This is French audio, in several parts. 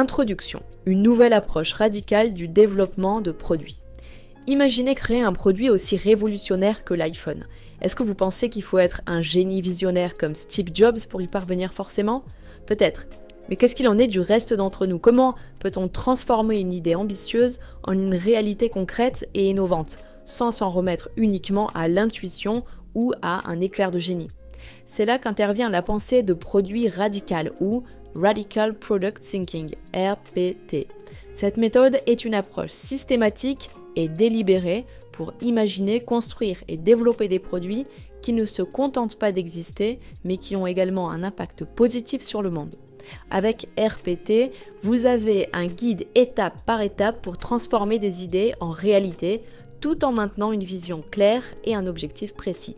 Introduction, une nouvelle approche radicale du développement de produits. Imaginez créer un produit aussi révolutionnaire que l'iPhone. Est-ce que vous pensez qu'il faut être un génie visionnaire comme Steve Jobs pour y parvenir forcément ? Peut-être. Mais qu'est-ce qu'il en est du reste d'entre nous ? Comment peut-on transformer une idée ambitieuse en une réalité concrète et innovante, sans s'en remettre uniquement à l'intuition ou à un éclair de génie ? C'est là qu'intervient la pensée de produit radical ou Radical Product Thinking, RPT. Cette méthode est une approche systématique et délibérée pour imaginer, construire et développer des produits qui ne se contentent pas d'exister, mais qui ont également un impact positif sur le monde. Avec RPT, vous avez un guide étape par étape pour transformer des idées en réalité, tout en maintenant une vision claire et un objectif précis.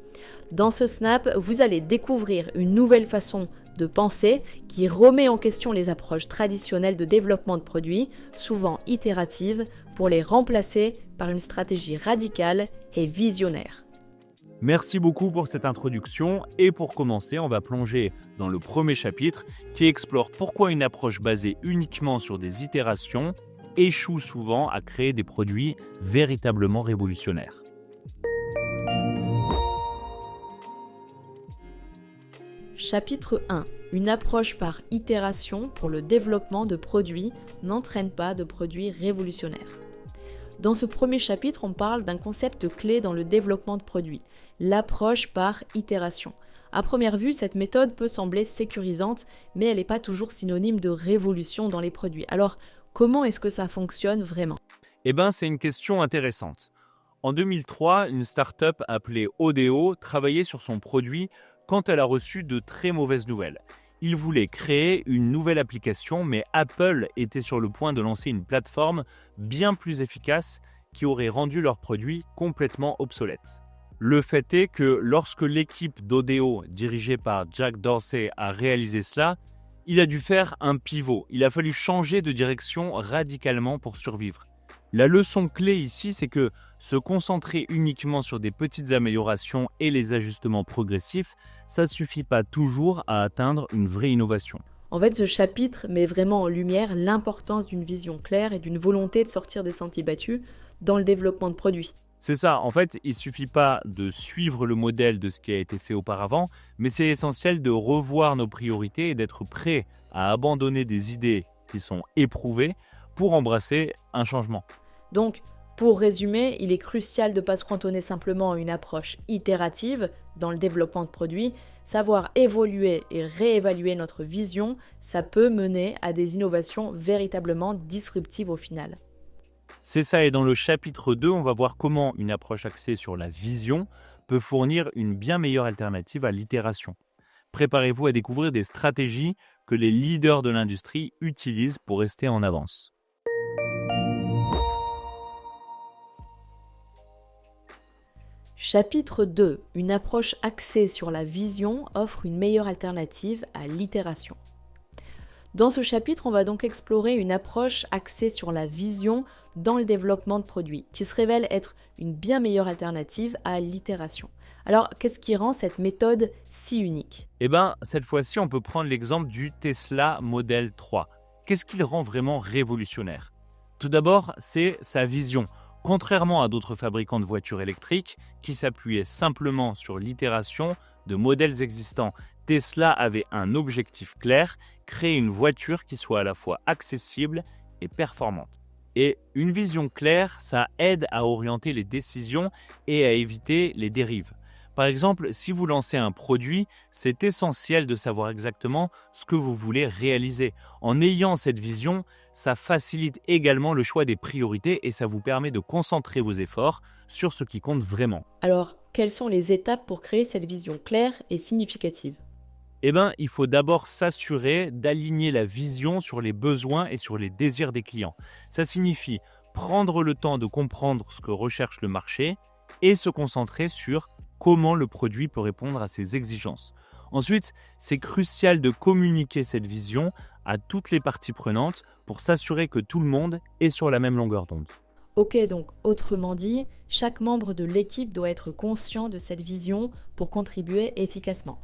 Dans ce snap, vous allez découvrir une nouvelle façon de penser qui remet en question les approches traditionnelles de développement de produits, souvent itératives, pour les remplacer par une stratégie radicale et visionnaire. Merci beaucoup pour cette introduction et pour commencer, on va plonger dans le premier chapitre qui explore pourquoi une approche basée uniquement sur des itérations échoue souvent à créer des produits véritablement révolutionnaires. Chapitre 1. Une approche par itération pour le développement de produits n'entraîne pas de produits révolutionnaires. Dans ce premier chapitre, on parle d'un concept clé dans le développement de produits, l'approche par itération. À première vue, cette méthode peut sembler sécurisante, mais elle n'est pas toujours synonyme de révolution dans les produits. Alors, comment est-ce que ça fonctionne vraiment ? C'est une question intéressante. En 2003, une start-up appelée Odeo travaillait sur son produit quand elle a reçu de très mauvaises nouvelles. Ils voulaient créer une nouvelle application, mais Apple était sur le point de lancer une plateforme bien plus efficace qui aurait rendu leur produit complètement obsolète. Le fait est que lorsque l'équipe d'Odeo, dirigée par Jack Dorsey, a réalisé cela, il a dû faire un pivot. Il a fallu changer de direction radicalement pour survivre. La leçon clé ici, c'est que se concentrer uniquement sur des petites améliorations et les ajustements progressifs, ça ne suffit pas toujours à atteindre une vraie innovation. En fait, ce chapitre met vraiment en lumière l'importance d'une vision claire et d'une volonté de sortir des sentiers battus dans le développement de produits. C'est ça, en fait, il ne suffit pas de suivre le modèle de ce qui a été fait auparavant, mais c'est essentiel de revoir nos priorités et d'être prêt à abandonner des idées qui sont éprouvées pour embrasser un changement. Donc, pour résumer, il est crucial de ne pas se cantonner simplement à une approche itérative dans le développement de produits. Savoir évoluer et réévaluer notre vision, ça peut mener à des innovations véritablement disruptives au final. C'est ça, et dans le chapitre 2, on va voir comment une approche axée sur la vision peut fournir une bien meilleure alternative à l'itération. Préparez-vous à découvrir des stratégies que les leaders de l'industrie utilisent pour rester en avance. Chapitre 2. Une approche axée sur la vision offre une meilleure alternative à l'itération. Dans ce chapitre, on va donc explorer une approche axée sur la vision dans le développement de produits, qui se révèle être une bien meilleure alternative à l'itération. Alors, qu'est-ce qui rend cette méthode si unique ? Cette fois-ci, on peut prendre l'exemple du Tesla Model 3. Qu'est-ce qui le rend vraiment révolutionnaire ? Tout d'abord, c'est sa vision. Contrairement à d'autres fabricants de voitures électriques qui s'appuyaient simplement sur l'itération de modèles existants, Tesla avait un objectif clair, créer une voiture qui soit à la fois accessible et performante. Et une vision claire, ça aide à orienter les décisions et à éviter les dérives. Par exemple, si vous lancez un produit, c'est essentiel de savoir exactement ce que vous voulez réaliser. En ayant cette vision, ça facilite également le choix des priorités et ça vous permet de concentrer vos efforts sur ce qui compte vraiment. Alors, quelles sont les étapes pour créer cette vision claire et significative ? Il faut d'abord s'assurer d'aligner la vision sur les besoins et sur les désirs des clients. Ça signifie prendre le temps de comprendre ce que recherche le marché et se concentrer sur comment le produit peut répondre à ses exigences. Ensuite, c'est crucial de communiquer cette vision à toutes les parties prenantes pour s'assurer que tout le monde est sur la même longueur d'onde. Ok, donc autrement dit, chaque membre de l'équipe doit être conscient de cette vision pour contribuer efficacement.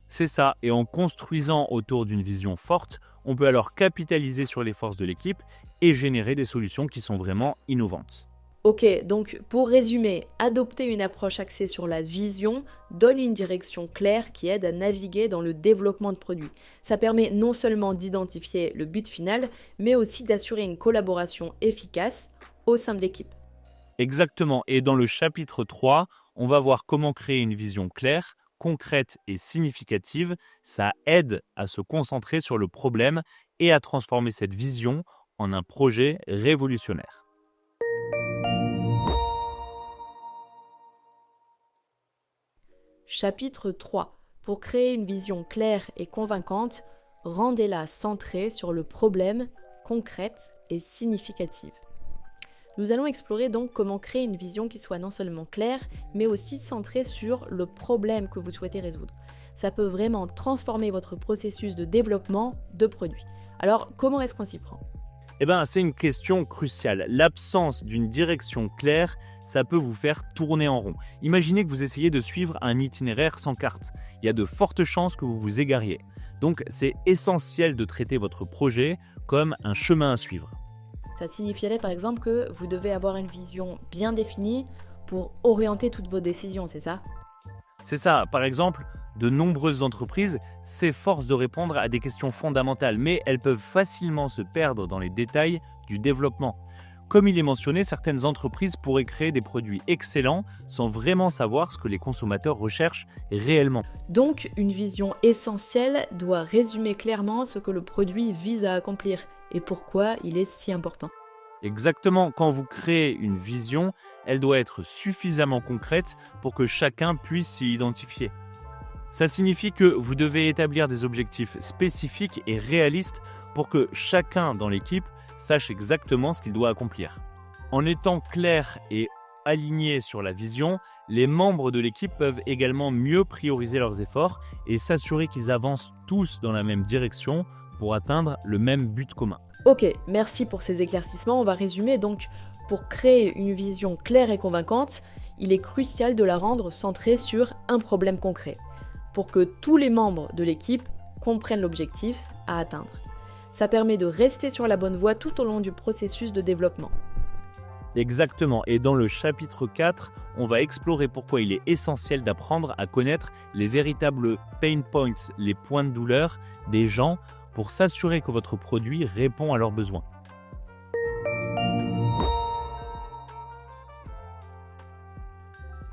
C'est ça, et en construisant autour d'une vision forte, on peut alors capitaliser sur les forces de l'équipe et générer des solutions qui sont vraiment innovantes. Ok, donc pour résumer, adopter une approche axée sur la vision donne une direction claire qui aide à naviguer dans le développement de produits. Ça permet non seulement d'identifier le but final, mais aussi d'assurer une collaboration efficace au sein de l'équipe. Exactement, et dans le chapitre 3, on va voir comment créer une vision claire, concrète et significative. Ça aide à se concentrer sur le problème et à transformer cette vision en un projet révolutionnaire. Chapitre 3. Pour créer une vision claire et convaincante, rendez-la centrée sur le problème, concrète et significative. Nous allons explorer donc comment créer une vision qui soit non seulement claire, mais aussi centrée sur le problème que vous souhaitez résoudre. Ça peut vraiment transformer votre processus de développement de produits. Alors, comment est-ce qu'on s'y prend ? C'est une question cruciale. L'absence d'une direction claire, ça peut vous faire tourner en rond. Imaginez que vous essayez de suivre un itinéraire sans carte. Il y a de fortes chances que vous vous égariez. Donc, c'est essentiel de traiter votre projet comme un chemin à suivre. Ça signifierait par exemple que vous devez avoir une vision bien définie pour orienter toutes vos décisions, c'est ça ? C'est ça, par exemple, de nombreuses entreprises s'efforcent de répondre à des questions fondamentales, mais elles peuvent facilement se perdre dans les détails du développement. Comme il est mentionné, certaines entreprises pourraient créer des produits excellents sans vraiment savoir ce que les consommateurs recherchent réellement. Donc, une vision essentielle doit résumer clairement ce que le produit vise à accomplir et pourquoi il est si important. Exactement, quand vous créez une vision, elle doit être suffisamment concrète pour que chacun puisse s'y identifier. Ça signifie que vous devez établir des objectifs spécifiques et réalistes pour que chacun dans l'équipe sache exactement ce qu'il doit accomplir. En étant clair et aligné sur la vision, les membres de l'équipe peuvent également mieux prioriser leurs efforts et s'assurer qu'ils avancent tous dans la même direction pour atteindre le même but commun. Ok, merci pour ces éclaircissements. On va résumer donc. Pour créer une vision claire et convaincante, il est crucial de la rendre centrée sur un problème concret, pour que tous les membres de l'équipe comprennent l'objectif à atteindre. Ça permet de rester sur la bonne voie tout au long du processus de développement. Exactement, et dans le chapitre 4, on va explorer pourquoi il est essentiel d'apprendre à connaître les véritables pain points, les points de douleur des gens pour s'assurer que votre produit répond à leurs besoins.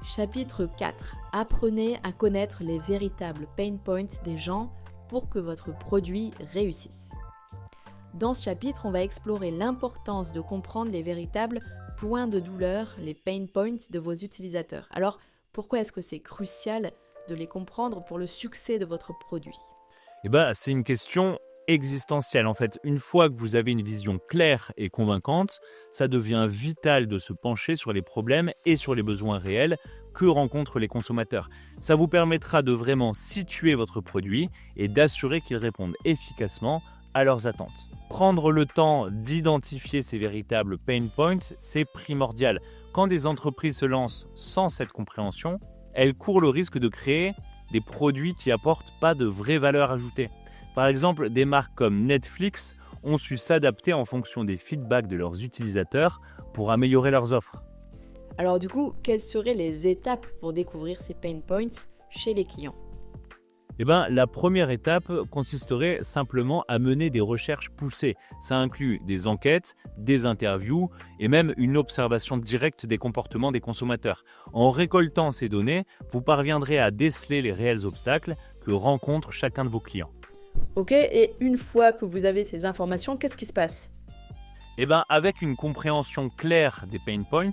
Chapitre 4. Apprenez à connaître les véritables pain points des gens pour que votre produit réussisse. Dans ce chapitre, on va explorer l'importance de comprendre les véritables points de douleur, les pain points de vos utilisateurs. Alors, pourquoi est-ce que c'est crucial de les comprendre pour le succès de votre produit ? C'est une question existentielle en fait. Une fois que vous avez une vision claire et convaincante, ça devient vital de se pencher sur les problèmes et sur les besoins réels que rencontrent les consommateurs. Ça vous permettra de vraiment situer votre produit et d'assurer qu'il réponde efficacement à leurs attentes. Prendre le temps d'identifier ces véritables pain points, c'est primordial. Quand des entreprises se lancent sans cette compréhension, elles courent le risque de créer des produits qui n'apportent pas de vraie valeur ajoutée. Par exemple, des marques comme Netflix ont su s'adapter en fonction des feedbacks de leurs utilisateurs pour améliorer leurs offres. Alors du coup, quelles seraient les étapes pour découvrir ces pain points chez les clients ? La première étape consisterait simplement à mener des recherches poussées. Ça inclut des enquêtes, des interviews et même une observation directe des comportements des consommateurs. En récoltant ces données, vous parviendrez à déceler les réels obstacles que rencontre chacun de vos clients. Ok, et une fois que vous avez ces informations, qu'est-ce qui se passe ? Avec une compréhension claire des pain points,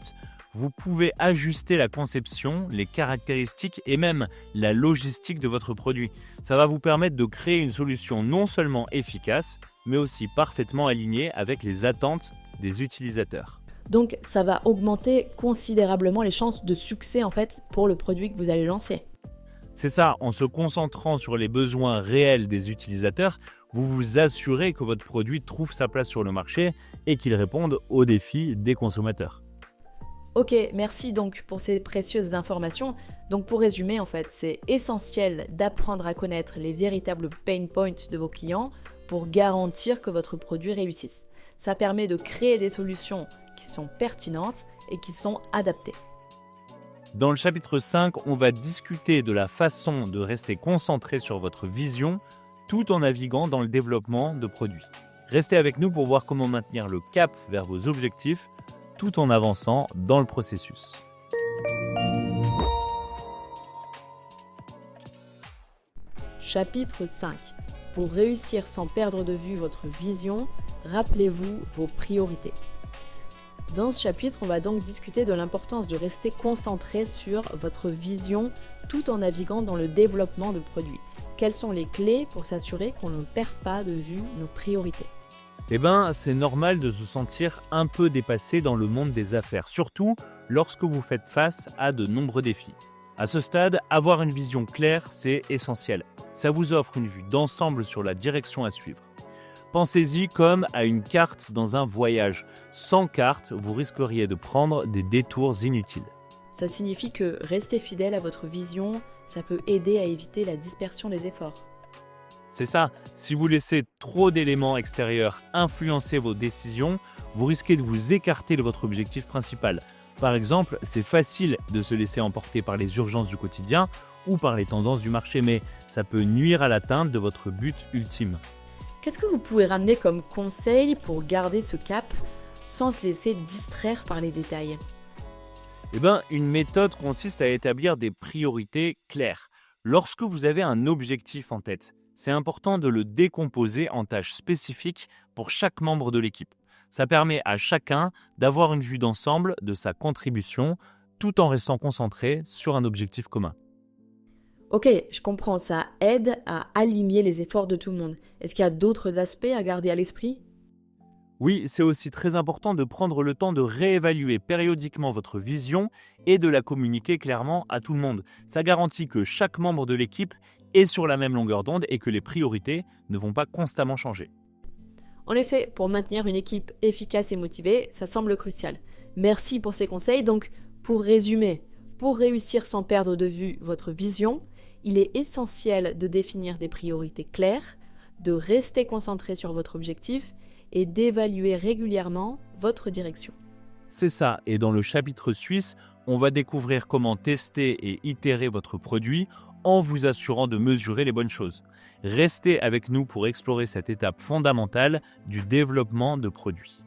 vous pouvez ajuster la conception, les caractéristiques et même la logistique de votre produit. Ça va vous permettre de créer une solution non seulement efficace, mais aussi parfaitement alignée avec les attentes des utilisateurs. Donc ça va augmenter considérablement les chances de succès en fait pour le produit que vous allez lancer. C'est ça, en se concentrant sur les besoins réels des utilisateurs, vous vous assurez que votre produit trouve sa place sur le marché et qu'il réponde aux défis des consommateurs. Ok, merci donc pour ces précieuses informations. Donc pour résumer, en fait, c'est essentiel d'apprendre à connaître les véritables pain points de vos clients pour garantir que votre produit réussisse. Ça permet de créer des solutions qui sont pertinentes et qui sont adaptées. Dans le chapitre 5, on va discuter de la façon de rester concentré sur votre vision tout en naviguant dans le développement de produits. Restez avec nous pour voir comment maintenir le cap vers vos objectifs tout en avançant dans le processus. Chapitre 5. Pour réussir sans perdre de vue votre vision, rappelez-vous vos priorités. Dans ce chapitre, on va donc discuter de l'importance de rester concentré sur votre vision tout en naviguant dans le développement de produits. Quelles sont les clés pour s'assurer qu'on ne perd pas de vue nos priorités ? C'est normal de se sentir un peu dépassé dans le monde des affaires, surtout lorsque vous faites face à de nombreux défis. À ce stade, avoir une vision claire, c'est essentiel. Ça vous offre une vue d'ensemble sur la direction à suivre. Pensez-y comme à une carte dans un voyage. Sans carte, vous risqueriez de prendre des détours inutiles. Ça signifie que rester fidèle à votre vision, ça peut aider à éviter la dispersion des efforts. C'est ça, si vous laissez trop d'éléments extérieurs influencer vos décisions, vous risquez de vous écarter de votre objectif principal. Par exemple, c'est facile de se laisser emporter par les urgences du quotidien ou par les tendances du marché, mais ça peut nuire à l'atteinte de votre but ultime. Qu'est-ce que vous pouvez ramener comme conseil pour garder ce cap sans se laisser distraire par les détails ? Une méthode consiste à établir des priorités claires. Lorsque vous avez un objectif en tête, c'est important de le décomposer en tâches spécifiques pour chaque membre de l'équipe. Ça permet à chacun d'avoir une vue d'ensemble de sa contribution tout en restant concentré sur un objectif commun. Ok, je comprends, ça aide à aligner les efforts de tout le monde. Est-ce qu'il y a d'autres aspects à garder à l'esprit ? Oui, c'est aussi très important de prendre le temps de réévaluer périodiquement votre vision et de la communiquer clairement à tout le monde. Ça garantit que chaque membre de l'équipe est sur la même longueur d'onde et que les priorités ne vont pas constamment changer. En effet, pour maintenir une équipe efficace et motivée, ça semble crucial. Merci pour ces conseils. Donc, pour résumer, pour réussir sans perdre de vue votre vision, il est essentiel de définir des priorités claires, de rester concentré sur votre objectif et d'évaluer régulièrement votre direction. C'est ça, et dans le chapitre suisse, on va découvrir comment tester et itérer votre produit en vous assurant de mesurer les bonnes choses. Restez avec nous pour explorer cette étape fondamentale du développement de produits.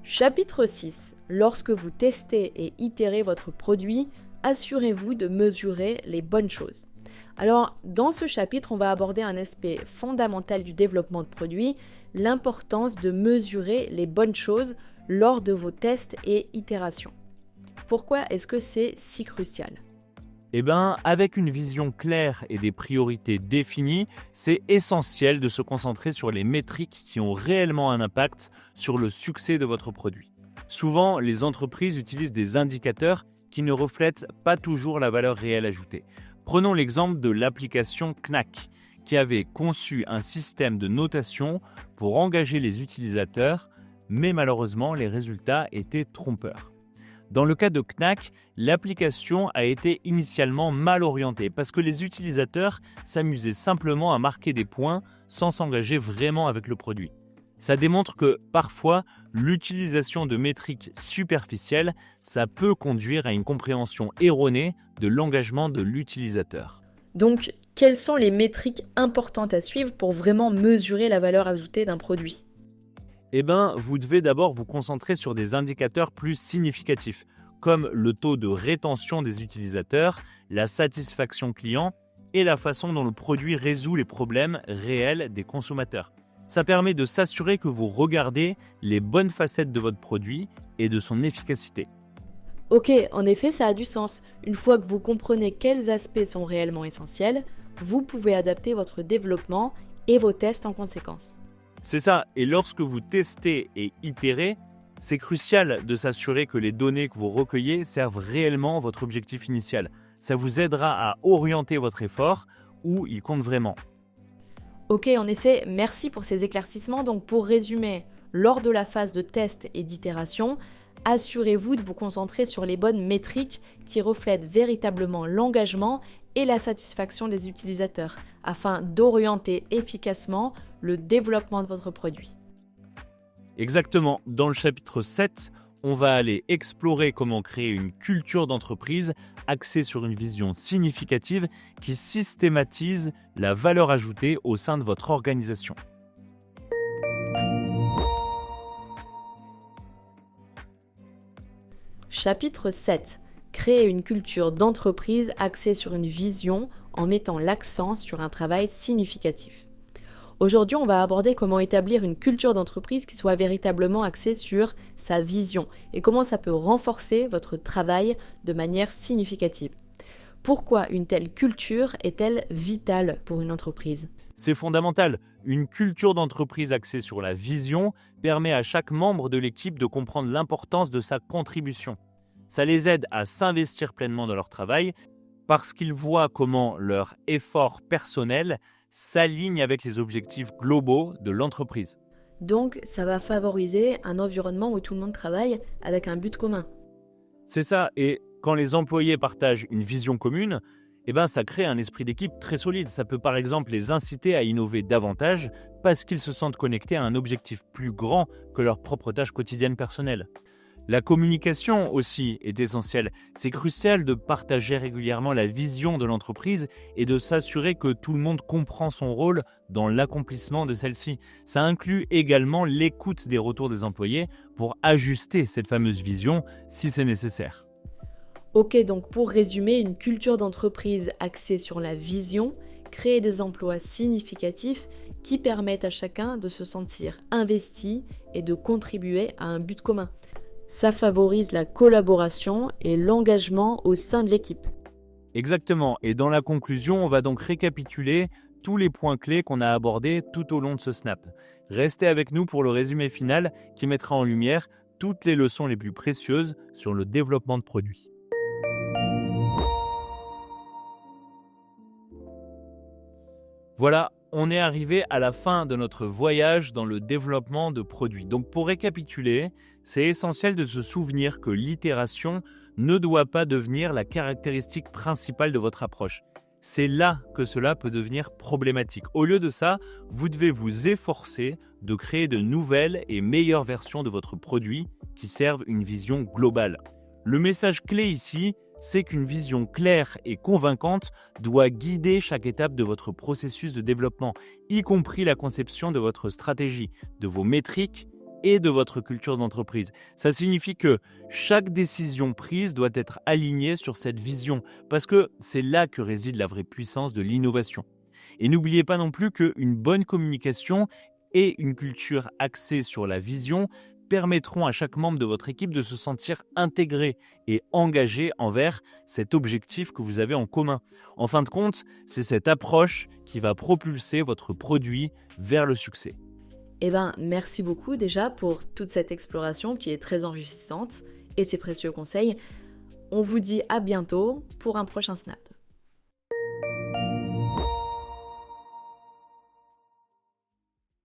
Chapitre 6. Lorsque vous testez et itérez votre produit, assurez-vous de mesurer les bonnes choses. Alors, dans ce chapitre, on va aborder un aspect fondamental du développement de produits, l'importance de mesurer les bonnes choses lors de vos tests et itérations. Pourquoi est-ce que c'est si crucial ? Avec une vision claire et des priorités définies, c'est essentiel de se concentrer sur les métriques qui ont réellement un impact sur le succès de votre produit. Souvent, les entreprises utilisent des indicateurs qui ne reflètent pas toujours la valeur réelle ajoutée. Prenons l'exemple de l'application Knack, qui avait conçu un système de notation pour engager les utilisateurs, mais malheureusement, les résultats étaient trompeurs. Dans le cas de Knack, l'application a été initialement mal orientée parce que les utilisateurs s'amusaient simplement à marquer des points sans s'engager vraiment avec le produit. Ça démontre que parfois, l'utilisation de métriques superficielles, ça peut conduire à une compréhension erronée de l'engagement de l'utilisateur. Donc, quelles sont les métriques importantes à suivre pour vraiment mesurer la valeur ajoutée d'un produit ? Vous devez d'abord vous concentrer sur des indicateurs plus significatifs, comme le taux de rétention des utilisateurs, la satisfaction client et la façon dont le produit résout les problèmes réels des consommateurs. Ça permet de s'assurer que vous regardez les bonnes facettes de votre produit et de son efficacité. Ok, en effet, ça a du sens. Une fois que vous comprenez quels aspects sont réellement essentiels, vous pouvez adapter votre développement et vos tests en conséquence. C'est ça, et lorsque vous testez et itérez, c'est crucial de s'assurer que les données que vous recueillez servent réellement votre objectif initial. Ça vous aidera à orienter votre effort où il compte vraiment. Ok, en effet, merci pour ces éclaircissements. Donc pour résumer, Lors de la phase de test et d'itération, assurez-vous de vous concentrer sur les bonnes métriques qui reflètent véritablement l'engagement et la satisfaction des utilisateurs afin d'orienter efficacement le développement de votre produit. Exactement, dans le chapitre 7, on va aller explorer comment créer une culture d'entreprise axée sur une vision significative qui systématise la valeur ajoutée au sein de votre organisation. Chapitre 7. Créer une culture d'entreprise axée sur une vision en mettant l'accent sur un travail significatif. Aujourd'hui, on va aborder comment établir une culture d'entreprise qui soit véritablement axée sur sa vision et comment ça peut renforcer votre travail de manière significative. Pourquoi une telle culture est-elle vitale pour une entreprise ? C'est fondamental. Une culture d'entreprise axée sur la vision permet à chaque membre de l'équipe de comprendre l'importance de sa contribution. Ça les aide à s'investir pleinement dans leur travail parce qu'ils voient comment leur effort personnel s'aligne avec les objectifs globaux de l'entreprise. Donc, ça va favoriser un environnement où tout le monde travaille avec un but commun. C'est ça, et quand les employés partagent une vision commune, ça crée un esprit d'équipe très solide. Ça peut par exemple les inciter à innover davantage parce qu'ils se sentent connectés à un objectif plus grand que leurs propres tâches quotidiennes personnelles. La communication aussi est essentielle. C'est crucial de partager régulièrement la vision de l'entreprise et de s'assurer que tout le monde comprend son rôle dans l'accomplissement de celle-ci. Ça inclut également l'écoute des retours des employés pour ajuster cette fameuse vision si c'est nécessaire. Ok, donc pour résumer, une culture d'entreprise axée sur la vision, créer des emplois significatifs qui permettent à chacun de se sentir investi et de contribuer à un but commun. Ça favorise la collaboration et l'engagement au sein de l'équipe. Exactement, et dans la conclusion, on va donc récapituler tous les points clés qu'on a abordés tout au long de ce snap. Restez avec nous pour le résumé final qui mettra en lumière toutes les leçons les plus précieuses sur le développement de produits. Voilà, on est arrivé à la fin de notre voyage dans le développement de produits. Donc pour récapituler, c'est essentiel de se souvenir que l'itération ne doit pas devenir la caractéristique principale de votre approche. C'est là que cela peut devenir problématique. Au lieu de ça, vous devez vous efforcer de créer de nouvelles et meilleures versions de votre produit qui servent une vision globale. Le message clé ici, c'est qu'une vision claire et convaincante doit guider chaque étape de votre processus de développement, y compris la conception de votre stratégie, de vos métriques et de votre culture d'entreprise. Ça signifie que chaque décision prise doit être alignée sur cette vision, parce que c'est là que réside la vraie puissance de l'innovation. Et n'oubliez pas non plus qu'une bonne communication et une culture axée sur la vision permettront à chaque membre de votre équipe de se sentir intégré et engagé envers cet objectif que vous avez en commun. En fin de compte, c'est cette approche qui va propulser votre produit vers le succès. Merci beaucoup déjà pour toute cette exploration qui est très enrichissante et ces précieux conseils. On vous dit à bientôt pour un prochain Snap.